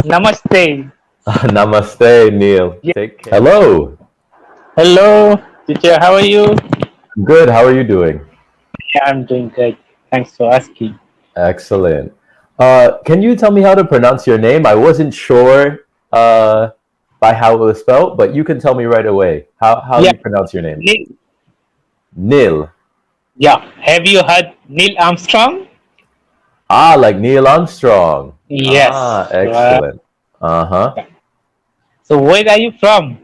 Namaste. Namaste, Neil. Yeah. Take care. Hello. Hello, teacher. How are you? Good. How are you doing? Yeah, I'm doing good. Thanks for asking. Excellent. Can you tell me how to pronounce your name? I wasn't sure by how it was spelled, but you can tell me right away. How do Yeah, you pronounce your name? Neil. Neil. Yeah. Have you heard Neil Armstrong? Ah, like Neil Armstrong. Ah, Yes. excellent. Uh-huh. So where are you from?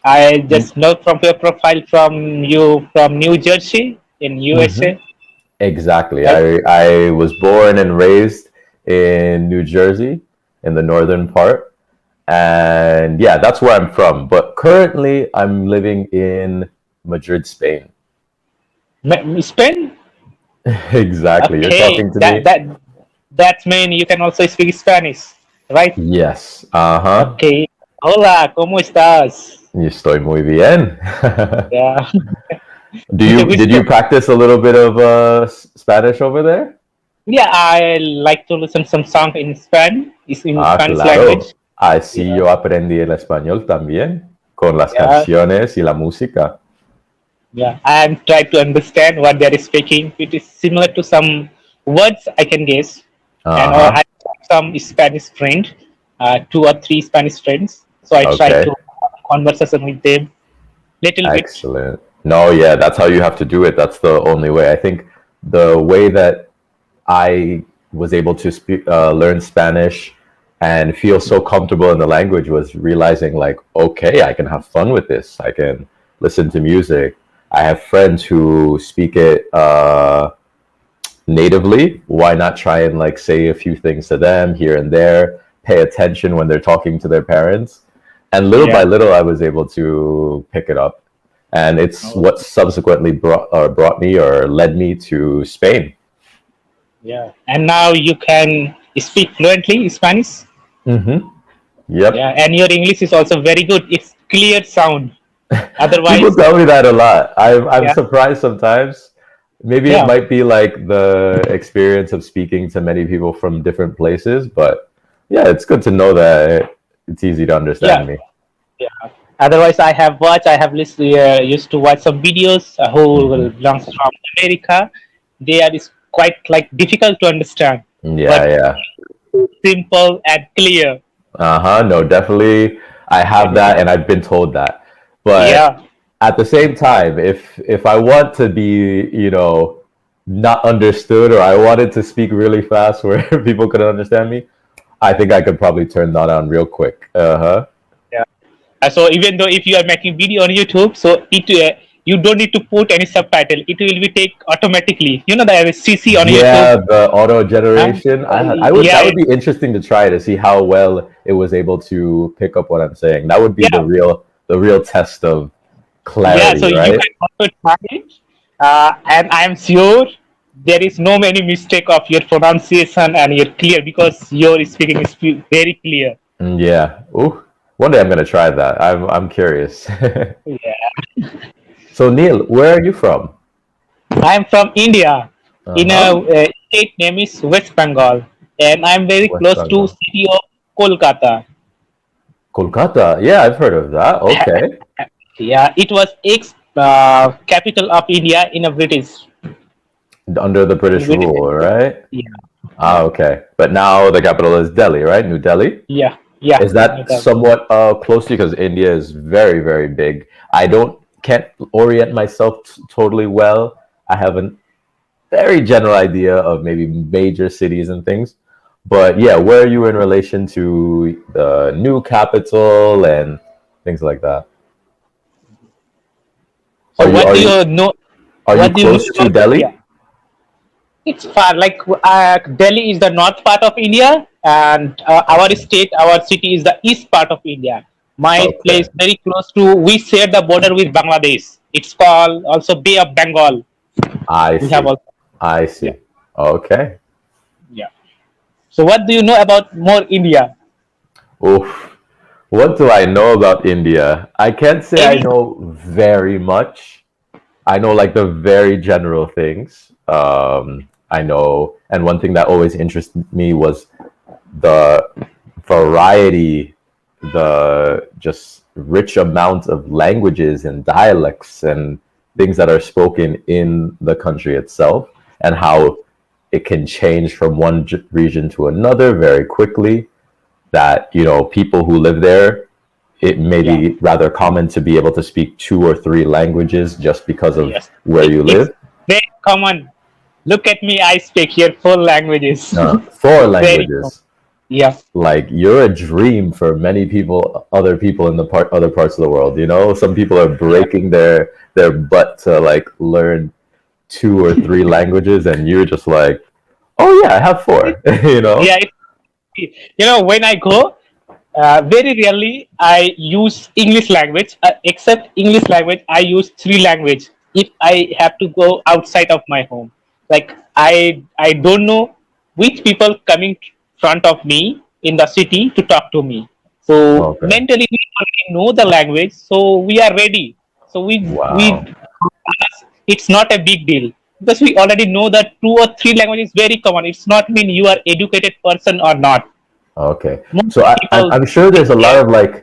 I just know from your profile from you from New Jersey in Mm-hmm. USA. Exactly. Right? I was born and raised in New Jersey, in the northern part. And yeah, that's where I'm from. But currently, I'm living in Madrid, Spain. Spain? Exactly. You're Okay. talking to That me? that that means you can also speak Spanish, right? Yes. Uh-huh. Okay. Hola, ¿cómo estás? Y estoy muy bien. Yeah. Do It's a you good did you story. practice a little bit of Spanish over there? Yeah, I like to listen some song in Spanish, in Ah, Spanish language. claro. Así Yeah, yo aprendí el español también, con las yeah, canciones y la música. yeah. I'm trying to understand what they're speaking. It is similar to some words I can guess, and or I Uh-huh. have some Spanish friend, two or three Spanish friends. So I try Okay. to have conversation with them little bit. Excellent. No, yeah, that's how you have to do it. That's the only way. I think the way that I was able to learn Spanish and feel so comfortable in the language was realizing, like, okay, I can have fun with this. I can listen to music. I have friends who speak it natively. Why not try and like say a few things to them here and there? Pay attention when they're talking to their parents, and little by Yeah. little, I was able to pick it up, and it's Oh, what subsequently brought me or led me to Spain. yeah. And now you can speak fluently Spanish. Mm-hmm. Yeah, Yep. and your English is also very good. It's clear sound. People Otherwise, tell me that a lot. I'm yeah, surprised sometimes. Maybe it yeah, might be like the experience of speaking to many people from different places, but yeah, it's good to know that it's easy to understand yeah, me. yeah. Otherwise, I have watched. I have used to watch some videos who Hmm. belongs from America. They are is quite like difficult to understand, Yeah, but yeah. simple and clear. Uh-huh. No, definitely I have Yeah, that and I've been told that. But yeah, at the same time, if I want to be, not understood or I wanted to speak really fast where people could understand me, I think I could probably turn that on real quick. Uh-huh. yeah. So even though if you are making video on YouTube, so it you don't need to put any subtitle. It will be take automatically. You know the CC on YouTube. Yeah, the auto Huh? generation. I would that Yeah, would be interesting to try to see how well it was able to pick up what I'm saying. That would be yeah, the real test of yeah. So clarity, you right? can also try it, and I am sure there is no many mistake of your pronunciation and your clear because your speaking is very clear. Yeah. Ooh. One day I'm gonna try that. I'm curious. Yeah, So Neil, where are you from? I am from India. In a Uh-huh. state name is West Bengal, and I am very West close to Bengal. city of Kolkata. Kolkata. Yeah, I've heard of that. Okay. Yeah, it was ex capital of India in a British. Under the In British British. rule, right? Yeah, Ah, okay. But now the capital is Delhi, right? New Delhi. yeah, yeah. Is that somewhat close to you? Because India is very, very big. I can't orient myself totally well. I have a very general idea of maybe major cities and things. But yeah, where are you in relation to the new capital and things like that? So what Are do you you know? are you What do you know close to about India? Delhi? It's far. Like Delhi is the north part of India, and our Okay. state, our city is the east part of India. My Okay. place very close to. We share the border with Bangladesh. It's called also Bay of Bengal. I We have see. also. I Yeah, see. Okay. yeah. So what do you know about more India? Oof. What do I know about India? I can't say I Any? know very much. I know like the very general things. I know, and one thing that always interested me was the variety, the just rich amount of languages and dialects and things that are spoken in the country itself, and how it can change from one region to another very quickly. That, people who live there, it may Yeah. be rather common to be able to speak 2 or 3 languages just because of Yes. where you It's live. very common. Look at me. I speak here 4 languages. Four It's very common. languages. Yeah. Like, you're a dream for many people, other people in the other parts of the world. Some people are Yeah. breaking their butt to like learn 2 or 3 languages, and you're just like, oh yeah, I have four. Yeah. When I go, very rarely I use English language. Except English language, I use 3 language if I have to go outside of my home. Like I don't know which people coming front of me in the city to talk to me. So Okay. mentally we already know the language, so we are ready. So we Wow. it's not a big deal because we already know that 2 or 3 languages is very common. It's not mean you are educated person or not. Okay. Most So I'm people I'm sure there's a lot here. of like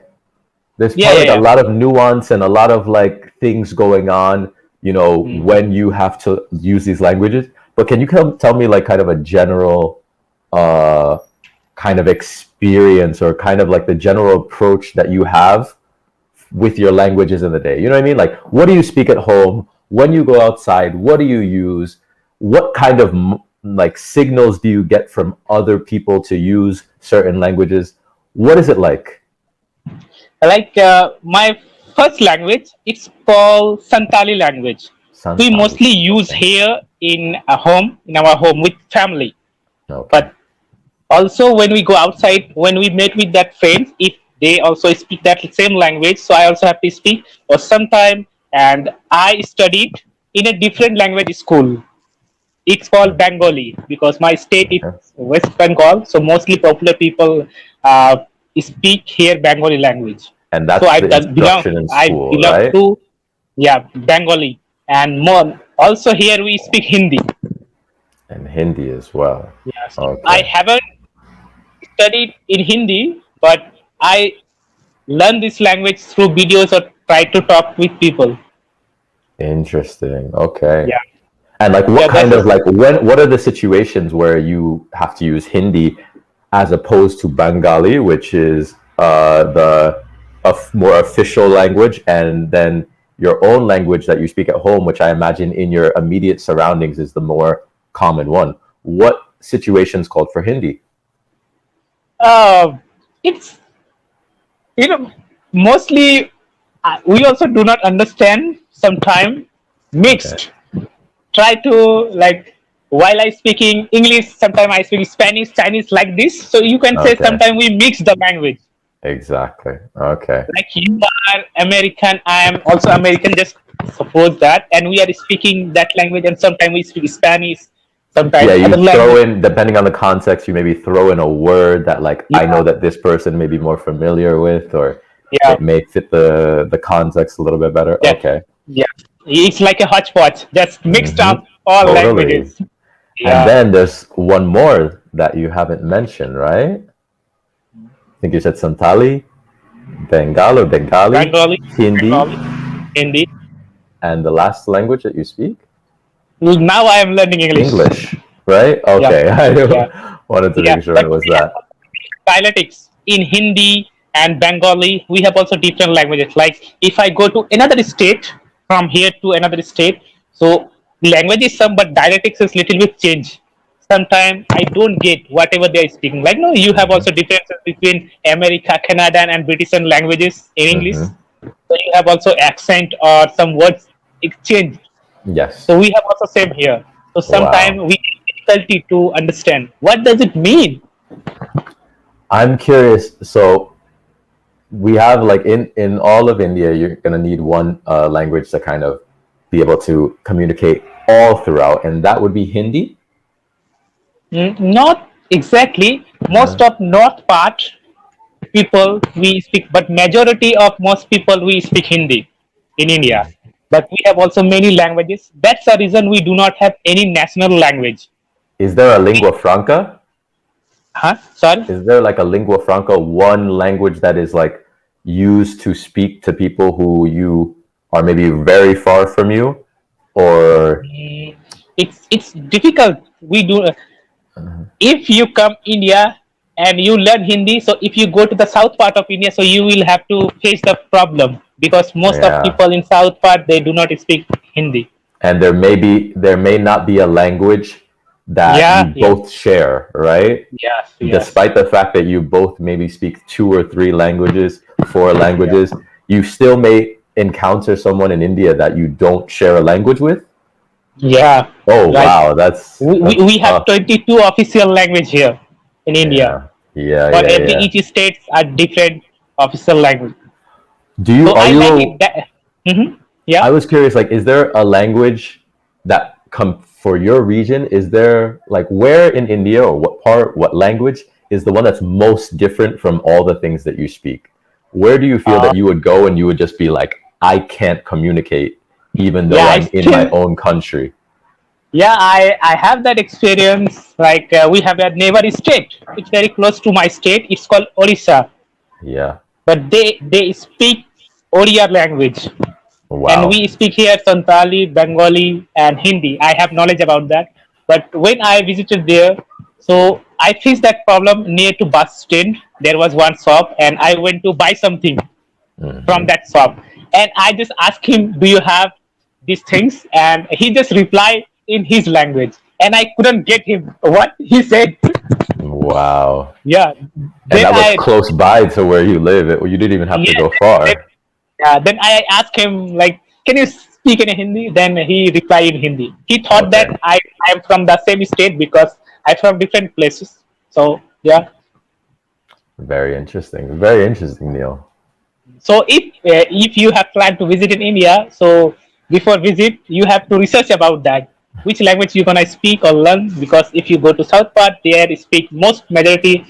there's Yeah, probably yeah, like a yeah. lot of nuance and a lot of like things going on, Mm. when you have to use these languages. But can you tell me like kind of a general uh kind of experience, or kind of like the general approach that you have with your languages in the day? You know what I mean? Like, what do you speak at home? When you go outside, what do you use? What kind of like signals do you get from other people to use certain languages? What is it like? Like my first language, it's called Santali language. We Santali. mostly use Okay. here in our home with family. Okay. But also when we go outside, when we meet with that friends, if they also speak that same language, so I also have to speak. Or sometime, and I studied in a different language school. It's called Bengali because my state is Okay. West Bengal, so mostly popular people uh, speak here Bengali language. And So that's the instruction in I school, belong right? to, yeah, Bengali, and more. Also here we speak Hindi. And Hindi as well. Yeah, so I Okay. haven't studied in Hindi, but I learn this language through videos or try to talk with people. Interesting. Okay. Yeah, And like, what yeah, kind that's of a, like what are the situations where you have to use Hindi as opposed to Bengali, which is the more official language, and then your own language that you speak at home, which I imagine in your immediate surroundings is the more common one. What situations called for Hindi? uh, it's you know mostly we also do not understand sometime Okay. mixed try to like while I speaking English sometimes I speak Spanish Chinese like this, so you can say Okay. sometimes we mix the language. Exactly. Okay. Like you are American, I am also American, just suppose that, and we are speaking that language and sometimes we speak Spanish, Yeah, sometimes you other throw language. in, depending on the context, you maybe throw in a word that like I Yeah, know that this person may be more familiar with, or yeah, it may fit the context a little bit better. yeah, Okay. yeah, it's like a hodgepodge just mixed Hmm. up all Totally. languages. And Yeah, then there's one more that you haven't mentioned, right? I think you said Santali, Bengali, Bengali, Hindi, Bengali, Hindi. and the last language that you speak? Now I am learning English. English, right? Yeah, Okay. yeah, I wanted to yeah. make sure But it was we have that. dialectics in Hindi and Bengali. We have also different languages. Like if I go to another state from here to another state, so language is some, but dialectics is little bit change. Sometimes I don't get whatever they are speaking. Like no, you have Hmm. also differences between America, Canadian, and British languages in English. Hmm. So you have also accent or some words exchange. Yes. So we have also same here. So sometimes Wow. we have difficulty to understand what does it mean. I'm curious. So we have like in all of India, you're gonna need one language to kind of be able to communicate all throughout, and that would be Hindi. Not exactly. Most Uh, of north part people we speak, but majority of most people we speak Hindi in India. But we have also many languages. That's the reason we do not have any national language. is there a We lingua franca? Huh? Sorry. Is there like a lingua franca, one language that is like used to speak to people who you are maybe very far from you, or Mm, it's difficult. We do if you come India and you learn Hindi. So if you go to the south part of India, so you will have to face the problem because most of yeah, people in south part they do not speak Hindi. and there may not be a language that you Yeah. Yes. both share, right? Yes. Yes. Despite the fact that you both maybe speak two or three languages, four Yeah. languages, you still may encounter someone in India that you don't share a language with. Yeah. Oh Right. wow, We that's have tough. 22 official language here in India. Yeah, yeah, For yeah, every yeah. each states are different official language. Do you So are I like you? it. That, I yeah. was curious. Like, is there a language that come for your region? Is there like where in India or what part, what language is the one that's most different from all the things that you speak? Where do you feel Uh, that you would go and you would just be like, I can't communicate, even yeah. though I I'm in my still. own country? Yeah. I have that experience. Like we have a neighbor state. It's very close to my state. It's called Orissa, Yeah. but they speak Odia language. And Wow. we speak here Santali, Bengali, and Hindi. I have knowledge about that. But when I visited there, so I faced that problem near to bus stand. There was one shop, and I went to buy something from Hmm. that shop. And I just asked him, "Do you have these things?" And he just replied in his language, and I couldn't get him what he said. Wow. Yeah. And Then that was I close by to where you live. You didn't even have to yeah, go then, far. yeah, then I asked him like, "Can you speak in Hindi?" Then he replied in Hindi. He thought Okay. that I am from the same state because I'm from different places. So yeah. Very interesting. Very interesting, Neil. So if you have planned to visit in India, so before visit you have to research about that which language you're gonna speak or learn because if you go to south part there speak most majority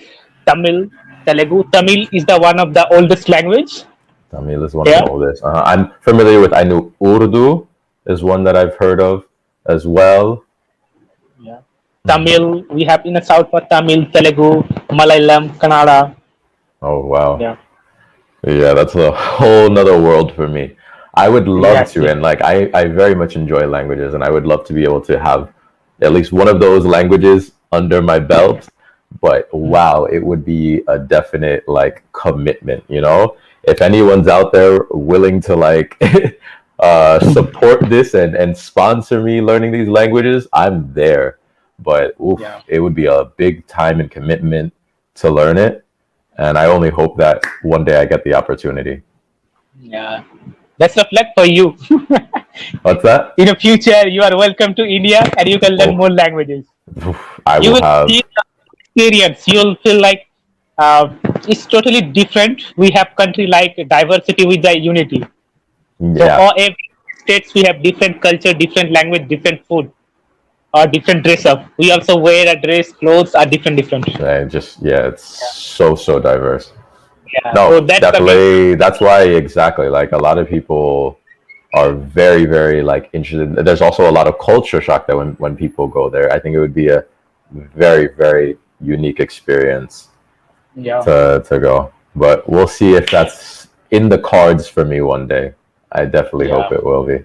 Tamil, Telugu. Tamil is the one of the oldest language. Tamil is one of the Yeah. oldest. I'm familiar with. I knew Urdu is one that I've heard of as well. Yeah. Tamil, we have in the south part Tamil, Telugu, Malayalam, Kannada. Oh wow. Yeah. Yeah, that's a whole nother world for me. I would love Yes, to, yes. and like I very much enjoy languages, and I would love to be able to have at least one of those languages under my belt. But wow, it would be a definite like commitment, you know? If anyone's out there willing to like support this and sponsor me learning these languages, I'm there. But oof, Yeah. it would be a big time and commitment to learn it, and I only hope that one day I get the opportunity. Yeah. That's a luck for you. What's that? In the future, you are welcome to India and you can learn Oh, more languages. I You will will see have. the experience. You'll feel like it's totally different. We have country like diversity with the unity. So Yeah, all every states we have different culture, different language, different food, or different dress up. We also wear a dress, clothes are different, different. and just yeah, it's so diverse. Yeah. So No, that's the main. definitely. That's why exactly. Like a lot of people are very like interested. There's also a lot of culture shock that when people go there. I think it would be a very unique experience Yeah. to go. But we'll see if that's in the cards for me one day. I definitely hope Yeah. it will be.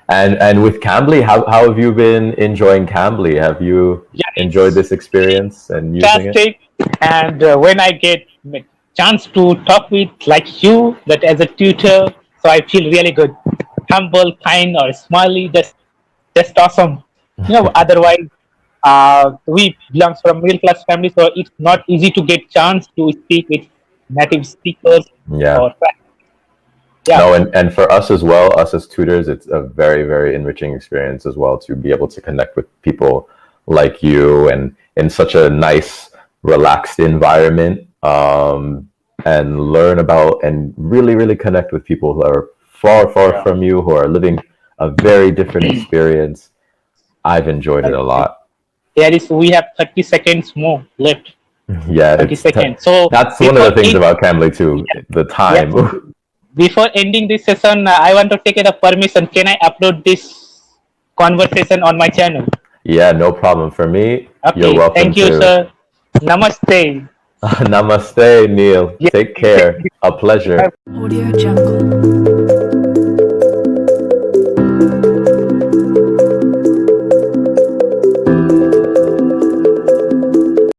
And with Cambly, how have you been enjoying Cambly? Have you Yeah. enjoyed It's this experience and using it? fantastic. And when I get a chance to talk with like you, that as a tutor, so I feel really good, humble, kind, or smiley. Just awesome. You know, otherwise, we belongs from middle class family, so it's not easy to get chance to speak with native speakers Yeah. or yeah, No, and for us as well, us as tutors, it's a very enriching experience as well to be able to connect with people like you and in such a nice, relaxed environment, and learn about and really connect with people who are far yeah. from you, who are living a very different experience. I've enjoyed it Right. a lot. There is we have 30 seconds more left. Yeah, 30 seconds. So that's one of before the things it, about Cambly too, the yeah. time. Before ending this session, I want to take the permission. Can I upload this conversation on my channel? Yeah, no problem. For me, you're Okay, welcome thank you, to. sir. Namaste. Namaste, Neil. Yeah, Take care. A pleasure. Audio Jungle.